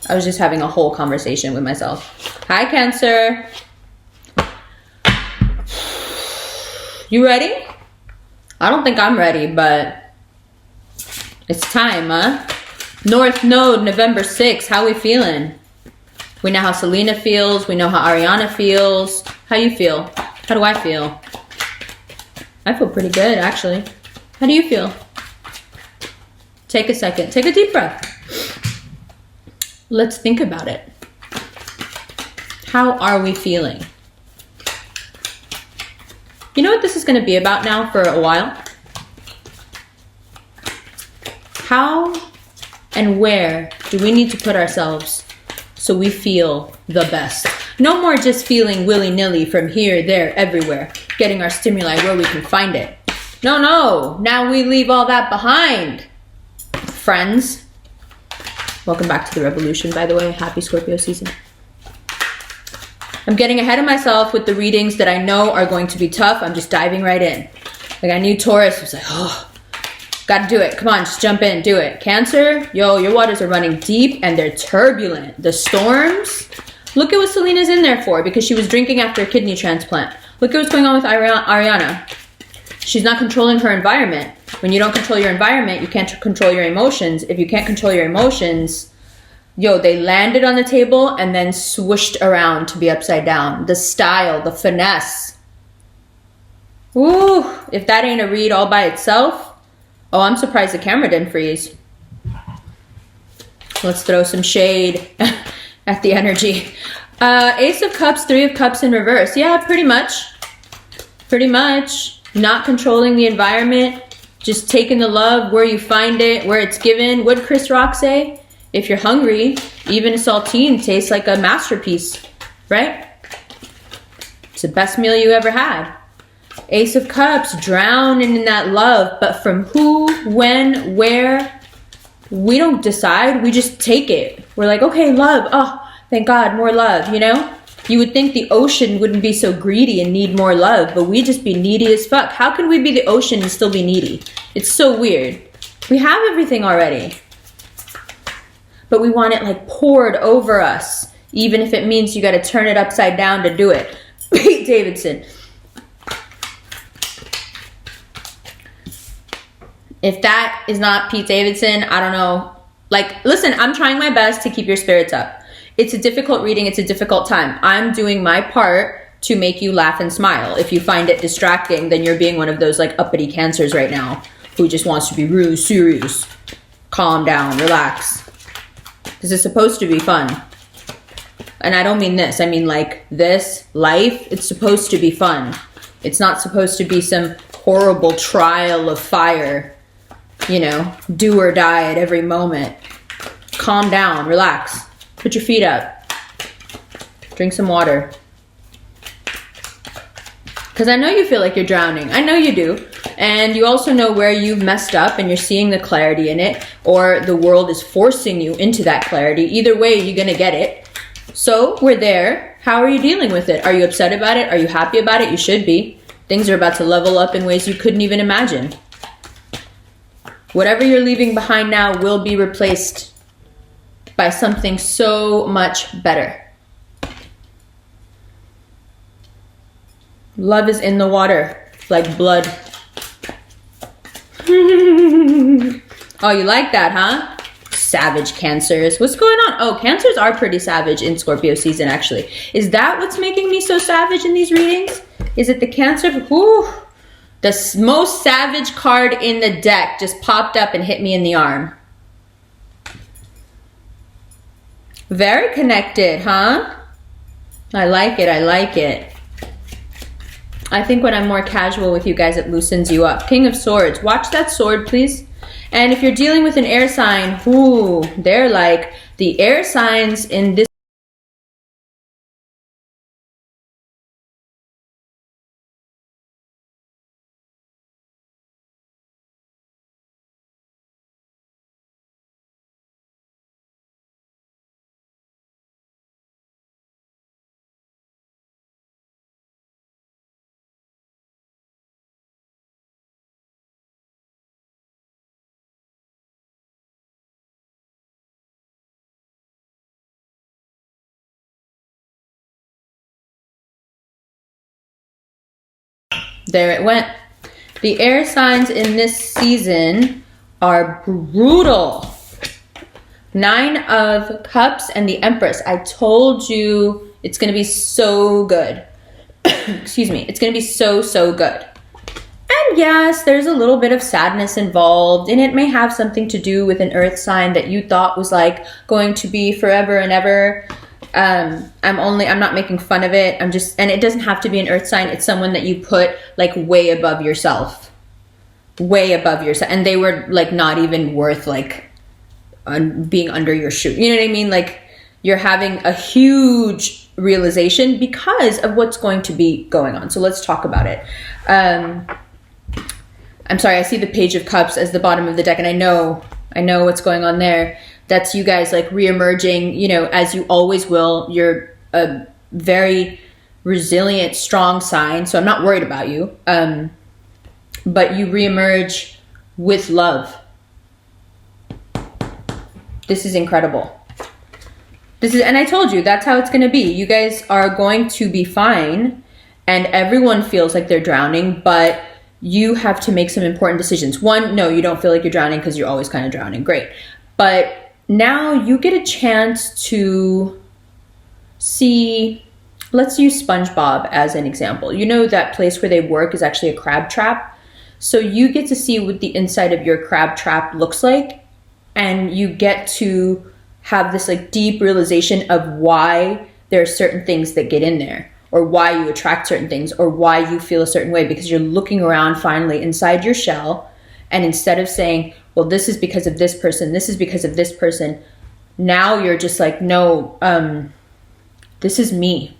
I was just having a whole conversation with myself. Hi, Cancer. You ready? I don't think I'm ready, but it's time, huh? North Node, November 6th. How we feeling? We know how Selena feels. We know how Ariana feels. How you feel? How do I feel? I feel pretty good, actually. How do you feel? Take a second. Take a deep breath. Let's think about it. How are we feeling? You know what this is going to be about now for a while? How and where do we need to put ourselves so we feel the best? No more just feeling willy-nilly from here, there, everywhere, getting our stimuli where we can find it. No. Now we leave all that behind, friends. Welcome back to the revolution, by the way. Happy Scorpio season. I'm getting ahead of myself with the readings that I know are going to be tough. I'm just diving right in. Like I knew Taurus was like, oh, gotta do it. Come on, just jump in, do it. Cancer, yo, your waters are running deep and they're turbulent. The storms, look at what Selena's in there for, because she was drinking after a kidney transplant. Look at what's going on with Ariana. She's not controlling her environment. When you don't control your environment, you can't control your emotions. If you can't control your emotions, yo, they landed on the table and then swooshed around to be upside down. The style, the finesse. Ooh, if that ain't a read all by itself. Oh, I'm surprised the camera didn't freeze. Let's throw some shade at the energy. Ace of Cups, Three of Cups in reverse. Yeah, pretty much. Pretty much. Not controlling the environment. Just taking the love where you find it, where it's given. What'd Chris Rock say? If you're hungry, even a saltine tastes like a masterpiece, right? It's the best meal you ever had. Ace of Cups, drowning in that love, but from who, when, where, we don't decide, we just take it. We're like, okay, love, oh, thank God, more love, you know? You would think the ocean wouldn't be so greedy and need more love, but we just be needy as fuck. How can we be the ocean and still be needy? It's so weird. We have everything already. But we want it like poured over us, even if it means you got to turn it upside down to do it. Pete Davidson. If that is not Pete Davidson, I don't know. Like, listen, I'm trying my best to keep your spirits up. It's a difficult reading. It's a difficult time. I'm doing my part to make you laugh and smile. If you find it distracting, then you're being one of those like uppity Cancers right now who just wants to be really serious. Calm down, relax. This is supposed to be fun. And I don't mean this. I mean like this life. It's supposed to be fun. It's not supposed to be some horrible trial of fire. You know, do or die at every moment. Calm down, relax. Put your feet up. Drink some water. Because I know you feel like you're drowning. I know you do. And you also know where you've messed up and you're seeing the clarity in it, or the world is forcing you into that clarity. Either way, you're going to get it. So we're there. How are you dealing with it? Are you upset about it? Are you happy about it? You should be. Things are about to level up in ways you couldn't even imagine. Whatever you're leaving behind now will be replaced by something so much better. Love is in the water, like blood. Oh, you like that, huh? Savage Cancers. What's going on? Oh, Cancers are pretty savage in Scorpio season, actually. Is that what's making me so savage in these readings? Is it the Cancer? Whew. The most savage card in the deck just popped up and hit me in the arm. Very connected, huh? I like it. I like it. I think when I'm more casual with you guys, it loosens you up. King of Swords. Watch that sword, please. And if you're dealing with an air sign, ooh, they're like the air signs in this There it went. The air signs in this season are brutal. 9 of Cups and the Empress. I told you it's going to be so good. Excuse me. It's going to be so, so good. And yes, there's a little bit of sadness involved, and it may have something to do with an earth sign that you thought was like going to be forever and ever. I'm not making fun of it. And it doesn't have to be an earth sign. It's someone that you put like way above yourself. Way above yourself. And they were like not even worth like being under your shoe. You know what I mean? Like you're having a huge realization because of what's going to be going on. So let's talk about it. I'm sorry, I see the Page of Cups as the bottom of the deck, and I know what's going on there. That's you guys like reemerging, you know, as you always will. You're a very resilient, strong sign, so I'm not worried about you. But you reemerge with love. This is incredible. And I told you, that's how it's going to be. You guys are going to be fine, and everyone feels like they're drowning, but you have to make some important decisions. One, no, you don't feel like you're drowning because you're always kind of drowning. Great. But now you get a chance to see, let's use SpongeBob as an example. You know that place where they work is actually a crab trap. So you get to see what the inside of your crab trap looks like, and you get to have this like deep realization of why there are certain things that get in there, or why you attract certain things, or why you feel a certain way, because you're looking around finally inside your shell. And instead of saying, well, this is because of this person, this is because of this person, now you're just like, no, this is me.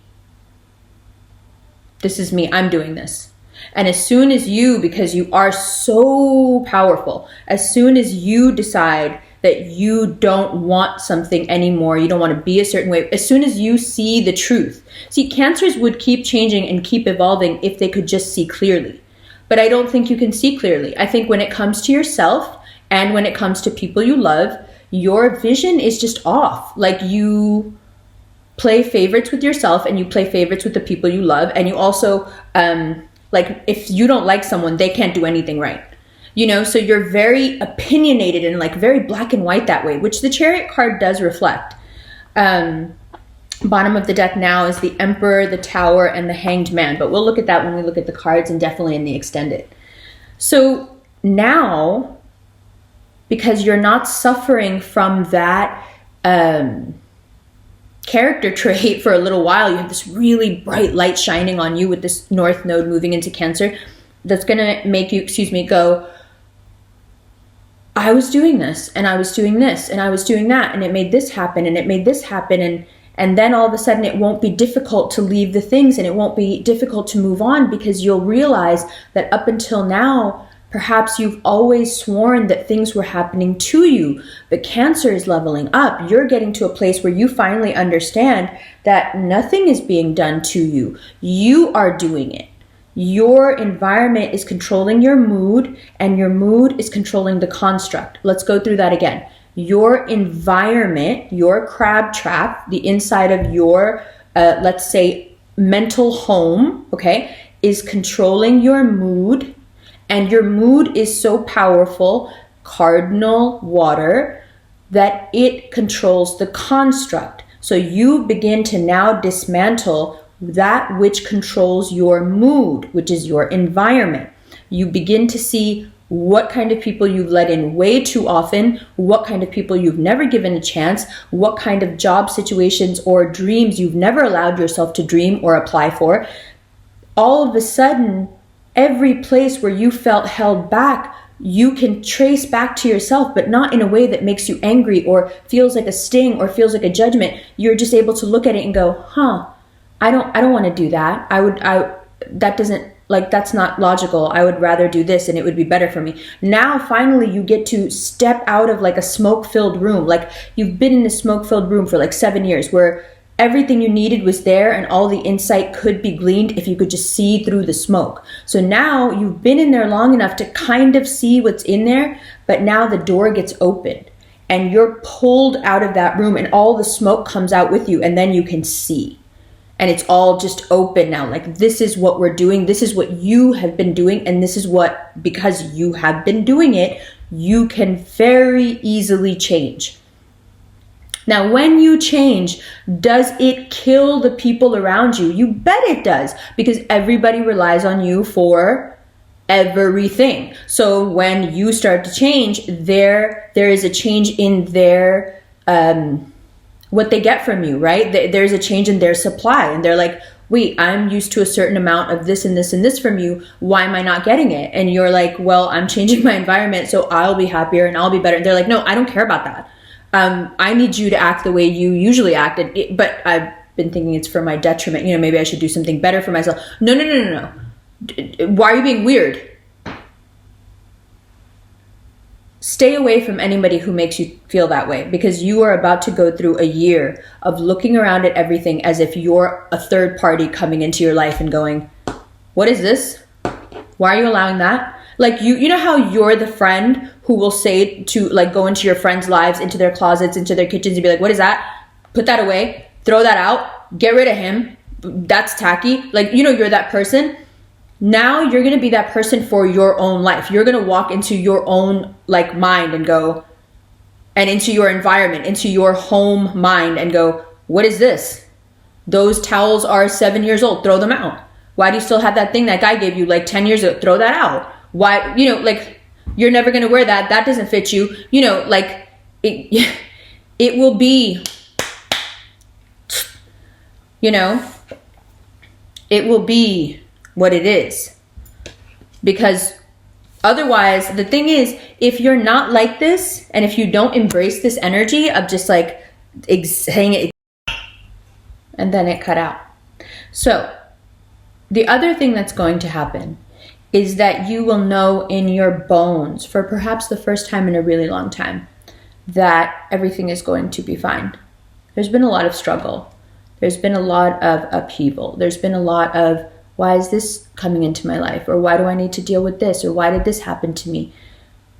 This is me. I'm doing this. And as soon as you, because you are so powerful, as soon as you decide that you don't want something anymore, you don't want to be a certain way, as soon as you see the truth. See, Cancers would keep changing and keep evolving if they could just see clearly. But I don't think you can see clearly. I think when it comes to yourself and when it comes to people you love, your vision is just off. Like you play favorites with yourself and you play favorites with the people you love. And you also, like if you don't like someone, they can't do anything right. You know, so you're very opinionated and like very black and white that way, which the Chariot card does reflect. Bottom of the deck now is the Emperor, the Tower, and the Hanged Man. But we'll look at that when we look at the cards and definitely in the extended. So now, because you're not suffering from that character trait for a little while, you have this really bright light shining on you with this North Node moving into Cancer. That's going to make you, go, I was doing this, and I was doing this, and I was doing that, and it made this happen, and it made this happen, and then all of a sudden it won't be difficult to leave the things, and it won't be difficult to move on, because you'll realize that up until now, perhaps you've always sworn that things were happening to you, but Cancer is leveling up. You're getting to a place where you finally understand that nothing is being done to you. You are doing it. Your environment is controlling your mood, and your mood is controlling the construct. Let's go through that again. Your environment, your crab trap, the inside of your, let's say, mental home, okay, is controlling your mood, and your mood is so powerful, Cardinal Water, that it controls the construct. So you begin to now dismantle that which controls your mood, which is your environment. You begin to see what kind of people you've let in way too often, what kind of people you've never given a chance, what kind of job situations or dreams you've never allowed yourself to dream or apply for. All of a sudden, every place where you felt held back, you can trace back to yourself, but not in a way that makes you angry or feels like a sting or feels like a judgment. You're just able to look at it and go, I don't want to do that. That's not logical. I would rather do this and it would be better for me. Now, finally, you get to step out of like a smoke-filled room. Like you've been in a smoke-filled room for like 7 years where everything you needed was there and all the insight could be gleaned if you could just see through the smoke. So now you've been in there long enough to kind of see what's in there, but now the door gets opened and you're pulled out of that room and all the smoke comes out with you, and then you can see. and it's all just open now. Like, this is what we're doing. This is what you have been doing. And this is what, because you have been doing it, you can very easily change. Now, when you change, does it kill the people around you? You bet it does, because everybody relies on you for everything. So when you start to change, there is a change in their what they get from you, right? There's a change in their supply, and they're like, wait, I'm used to a certain amount of this and this and this from you. Why am I not getting it? And you're like, well, I'm changing my environment, so I'll be happier and I'll be better. And they're like, no, I don't care about that. I need you to act the way you usually act, but I've been thinking it's for my detriment. You know, maybe I should do something better for myself. No. Why are you being weird? Stay away from anybody who makes you feel that way, because you are about to go through a year of looking around at everything as if you're a third party coming into your life and going, what is this? Why are you allowing that? Like, you know how you're the friend who will say to, like, go into your friends' lives, into their closets, into their kitchens, and be like, what is that? Put that away. Throw that out. Get rid of him. That's tacky. Like, you know, you're that person. Now you're going to be that person for your own life. You're going to walk into your own, like, mind and go, and into your environment, into your home mind, and go, what is this? Those towels are 7 years old. Throw them out. Why do you still have that thing that guy gave you like 10 years ago? Throw that out. Why, you know, like, you're never going to wear that. That doesn't fit you. You know, like, it will be, you know, it will be what it is. Because otherwise, the thing is, if you're not like this, and if you don't embrace this energy of just like saying it, and then it cut out. So the other thing that's going to happen is that you will know in your bones, for perhaps the first time in a really long time, that everything is going to be fine. There's been a lot of struggle. There's been a lot of upheaval. There's been a lot of, why is this coming into my life? Or why do I need to deal with this? Or why did this happen to me?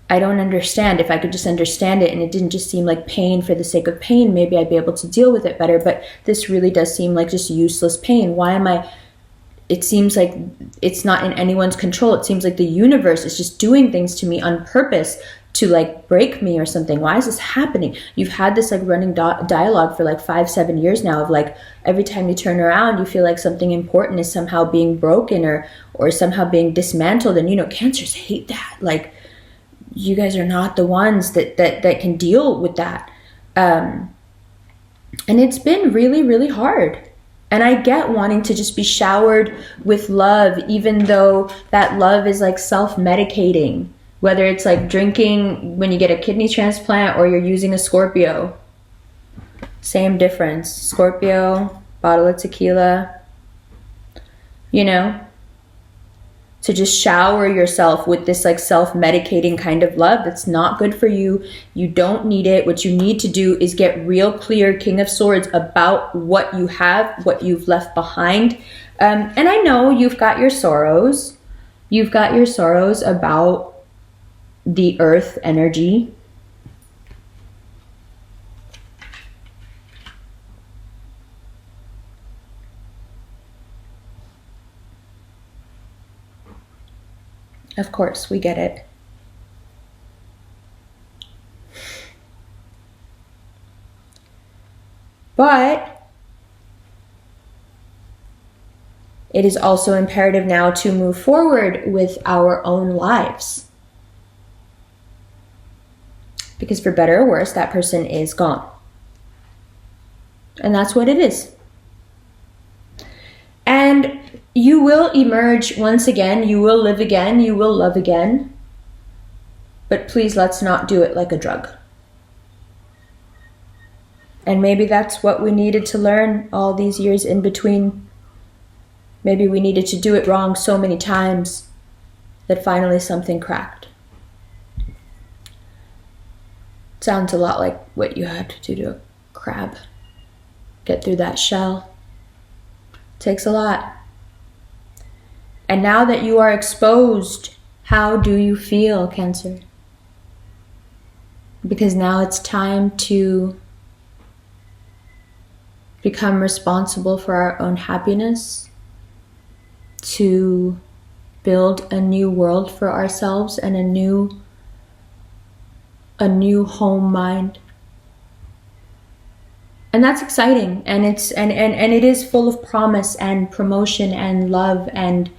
I don't understand. If I could just understand it and it didn't just seem like pain for the sake of pain, maybe I'd be able to deal with it better. But this really does seem like just useless pain. Why am I... It seems like it's not in anyone's control. It seems like the universe is just doing things to me on purpose to like break me or something. Why is this happening? You've had this like running dialogue for like 5-7 years now of like, every time you turn around, you feel like something important is somehow being broken or somehow being dismantled. And, you know, cancers hate that. Like, you guys are not the ones that can deal with that. And it's been really, really hard. And I get wanting to just be showered with love, even though that love is like self-medicating. Whether it's like drinking when you get a kidney transplant or you're using a Scorpio. Same difference. Scorpio, bottle of tequila. You know? To just shower yourself with this like self-medicating kind of love that's not good for you. You don't need it. What you need to do is get real clear, King of Swords, about what you have, what you've left behind. And I know you've got your sorrows. You've got your sorrows about the earth energy. Of course, we get it. But it is also imperative now to move forward with our own lives. Because for better or worse, that person is gone. And that's what it is. And you will emerge once again. You will live again. You will love again. But please, let's not do it like a drug. And maybe that's what we needed to learn all these years in between. Maybe we needed to do it wrong so many times that finally something cracked. Sounds a lot like what you had to do to a crab. Get through that shell. Takes a lot. And now that you are exposed, how do you feel, Cancer? Because now it's time to become responsible for our own happiness, to build a new world for ourselves and a new home mind. And that's exciting, and it is full of promise and promotion and love and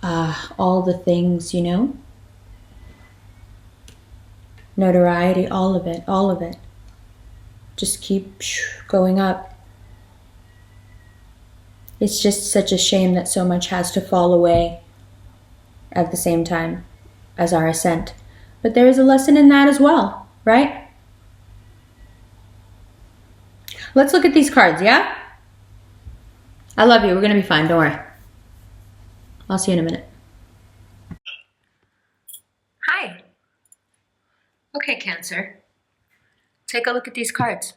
all the things, you know? Notoriety, all of it, all of it. Just keep going up. It's just such a shame that so much has to fall away at the same time as our ascent. But there is a lesson in that as well, right? Let's look at these cards, yeah? I love you. We're going to be fine. Don't worry. I'll see you in a minute. Hi. Okay, Cancer. Take a look at these cards.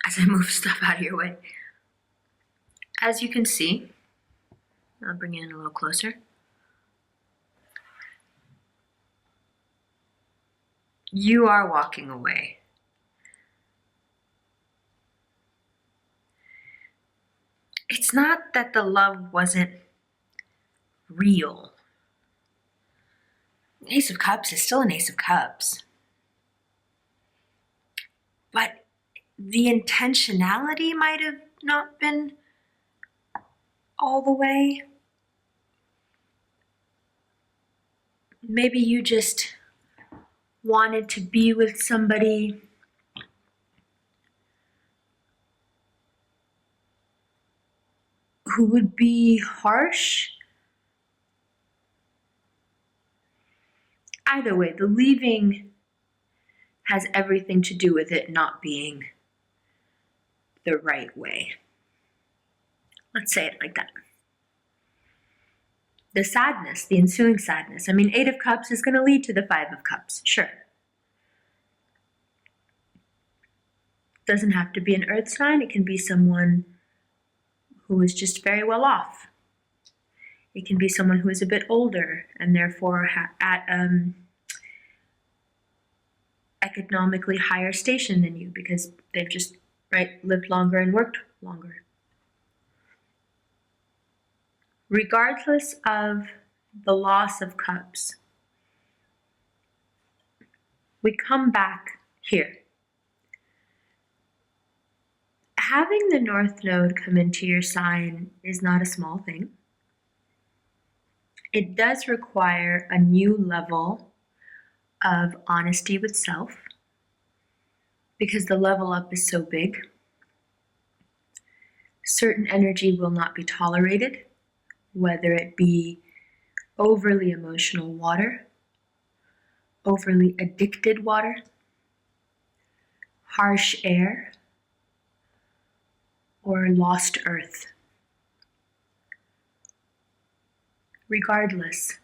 As I move stuff out of your way. As you can see, I'll bring you in a little closer. You are walking away. It's not that the love wasn't real. Ace of Cups is still an Ace of Cups. But the intentionality might have not been all the way. Maybe you just wanted to be with somebody who would be harsh. Either way, the leaving has everything to do with it not being the right way. Let's say it like that. The sadness, the ensuing sadness. I mean, Eight of Cups is going to lead to the Five of Cups, sure. Doesn't have to be an earth sign. It can be someone who is just very well off. It can be someone who is a bit older and therefore at economically higher station than you because they've just lived longer and worked longer. Regardless of the loss of cups, we come back here. Having the North Node come into your sign is not a small thing. It does require a new level of honesty with self because the level up is so big. Certain energy will not be tolerated, whether it be overly emotional water, overly addicted water, harsh air, or lost earth. Regardless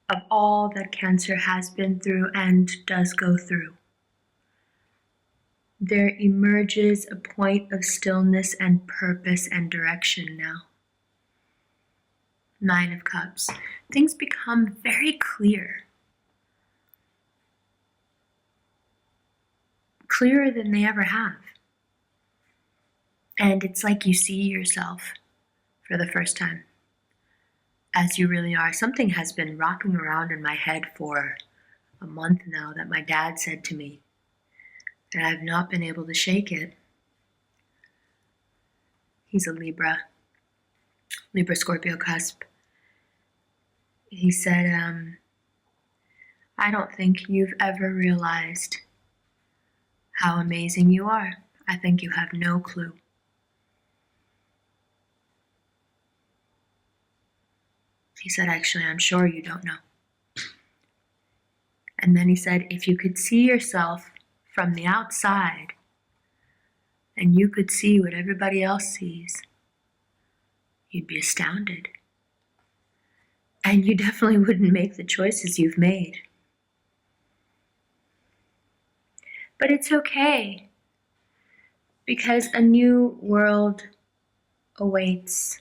of all that Cancer has been through and does go through, there emerges a point of stillness and purpose and direction now. Nine of Cups. Things become very clear. Clearer than they ever have. And it's like you see yourself for the first time as you really are. Something has been rocking around in my head for a month now that my dad said to me, and I've not been able to shake it. He's a Libra Scorpio cusp. He said, I don't think you've ever realized how amazing you are. I think you have no clue. He said, actually, I'm sure you don't know. And then he said, if you could see yourself from the outside and you could see what everybody else sees, you'd be astounded. And you definitely wouldn't make the choices you've made. But it's okay, because a new world awaits.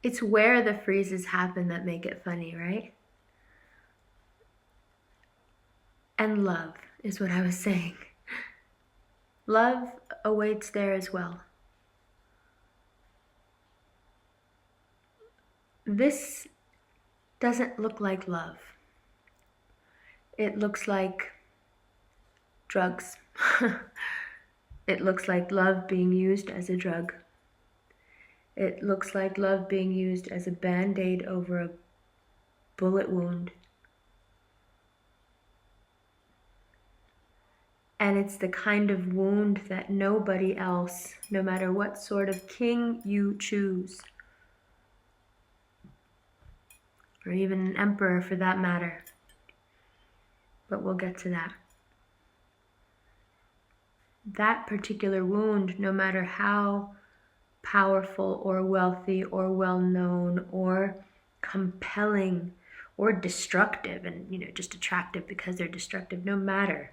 It's where the freezes happen that make it funny, right? And love is what I was saying. Love awaits there as well. This doesn't look like love. It looks like drugs. It looks like love being used as a drug. It looks like love being used as a band-aid over a bullet wound. And it's the kind of wound that nobody else, no matter what sort of king you choose, or even an emperor for that matter, but we'll get to that. That particular wound, no matter how powerful or wealthy or well-known or compelling or destructive, and just attractive because they're destructive, no matter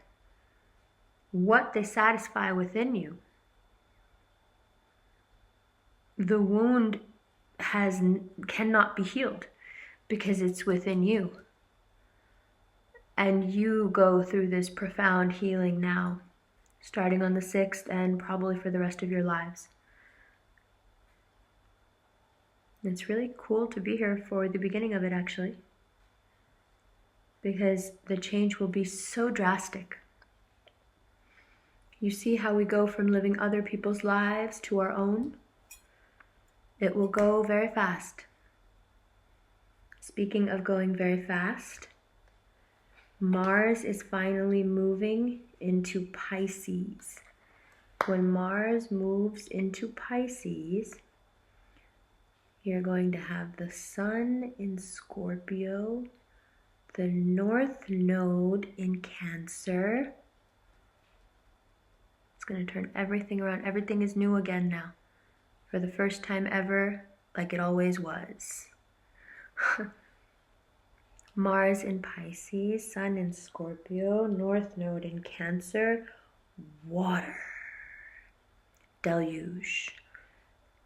what they satisfy within you, the wound cannot be healed because it's within you. And you go through this profound healing now, starting on the 6th and probably for the rest of your lives. It's really cool to be here for the beginning of it, actually, because the change will be so drastic. You see how we go from living other people's lives to our own? It will go very fast. Speaking of going very fast, Mars is finally moving into Pisces. When Mars moves into Pisces, you're going to have the Sun in Scorpio, the North Node in Cancer. It's going to turn everything around. Everything is new again now. For the first time ever, like it always was. Mars in Pisces, Sun in Scorpio, North Node in Cancer, water, deluge.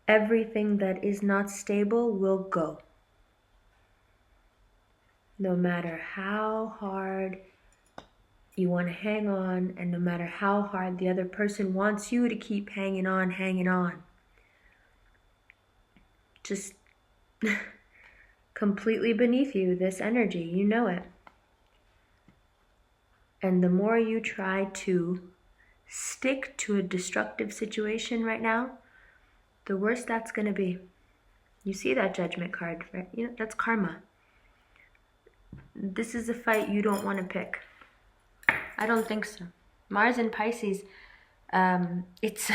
Everything that is not stable will go. No matter how hard you want to hang on, and no matter how hard the other person wants you to keep hanging on. Just completely beneath you, this energy, you know it. And the more you try to stick to a destructive situation right now, the worse that's going to be. You see that Judgment card, right? That's karma. This is a fight you don't want to pick. I don't think so. Mars in Pisces, it's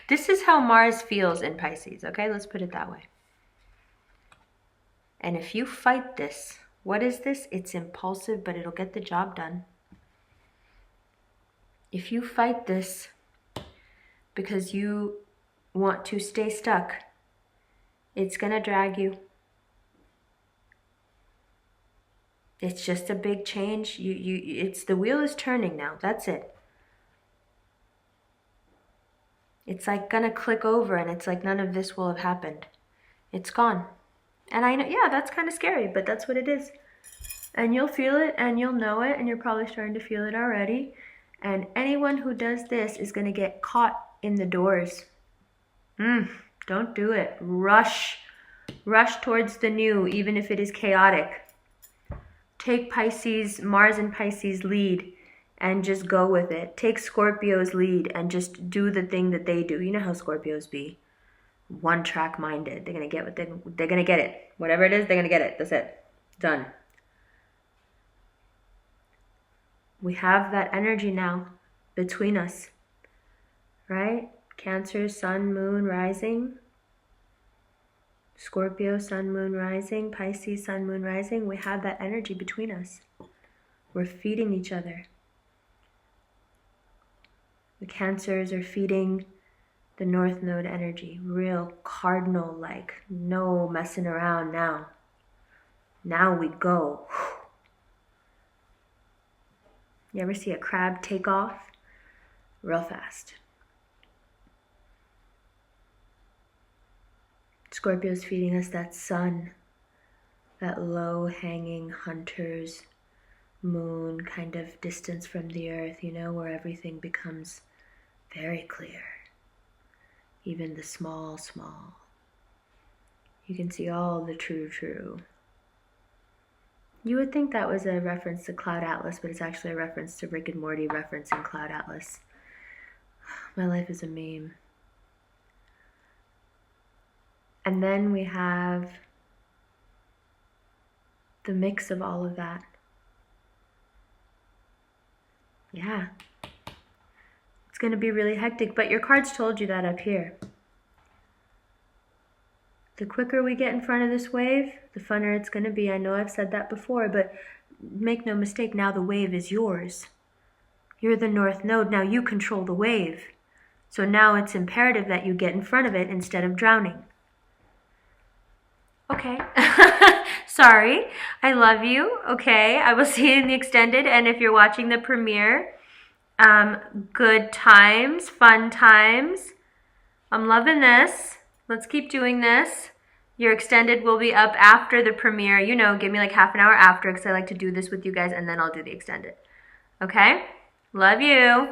this is how Mars feels in Pisces, okay? Let's put it that way. And if you fight this, what is this? It's impulsive, but it'll get the job done. If you fight this because you want to stay stuck, it's gonna drag you. It's just a big change. It's the wheel is turning now. That's it. It's like gonna click over, and it's like none of this will have happened. It's gone. And I know, yeah, that's kind of scary, but that's what it is. And you'll feel it, and you'll know it, and you're probably starting to feel it already. And anyone who does this is gonna get caught in the doors. Don't do it. Rush towards the new, even if it is chaotic. Take Pisces, Mars and Pisces lead, and just go with it. Take Scorpio's lead and just do the thing that they do. You know how Scorpios be. One track minded. They're gonna get what they're gonna get it. Whatever it is, they're gonna get it. That's it. Done. We have that energy now between us. Right? Cancer, Sun, Moon, rising. Scorpio, Sun, Moon, rising. Pisces, Sun, Moon, rising. We have that energy between us. We're feeding each other. The Cancers are feeding the North Node energy. Real cardinal-like. No messing around now. Now we go. You ever see a crab take off? Real fast. Scorpio's feeding us that sun, that low-hanging hunter's moon kind of distance from the earth, you know, where everything becomes very clear. Even the small. You can see all the true. You would think that was a reference to Cloud Atlas, but it's actually a reference to Rick and Morty referencing Cloud Atlas. My life is a meme. And then we have the mix of all of that. Yeah. It's going to be really hectic, but your cards told you that up here. The quicker we get in front of this wave, the funner it's going to be. I know I've said that before, but make no mistake, now the wave is yours. You're the North Node, now you control the wave. So now it's imperative that you get in front of it instead of drowning. Okay. Sorry. I love you. Okay. I will see you in the extended. And if you're watching the premiere, good times, fun times. I'm loving this. Let's keep doing this. Your extended will be up after the premiere. You know, give me like half an hour after because I like to do this with you guys and then I'll do the extended. Okay? Love you.